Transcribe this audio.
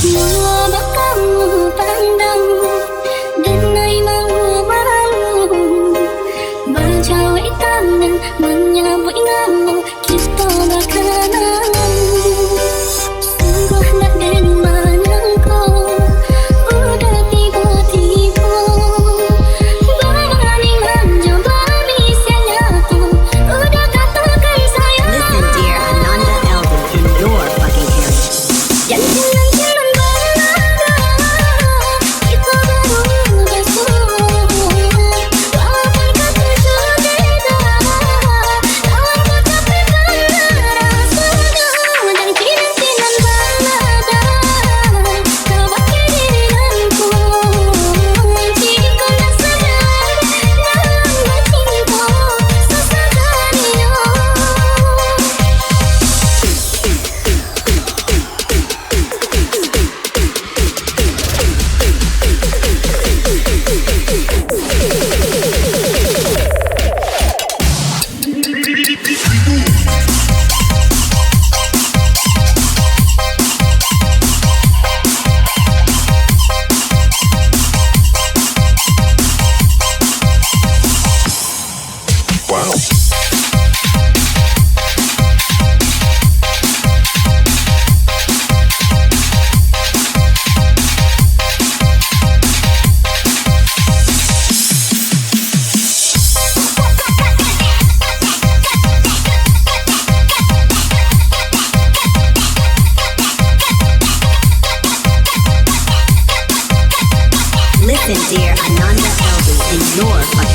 Mengapa kamu pandang denai malu-malu, berjauh tangan menyambut kamu, kita bakalan sungguh nak dan menangkau. Udah tiba-tiba berani mencoba misalnya tu, udah katakan saya. Listen dear Ananda Elder in your fucking area. Cinan Bana, kita baru bersua. Walaupun kata berbeda, lawan kata berbeda rasanya. Dan Cinan Bana, kau pakai diriku. Jika nak sadar dalam bercinta sesadarinya. Listen dear Ananda Elder in your fucking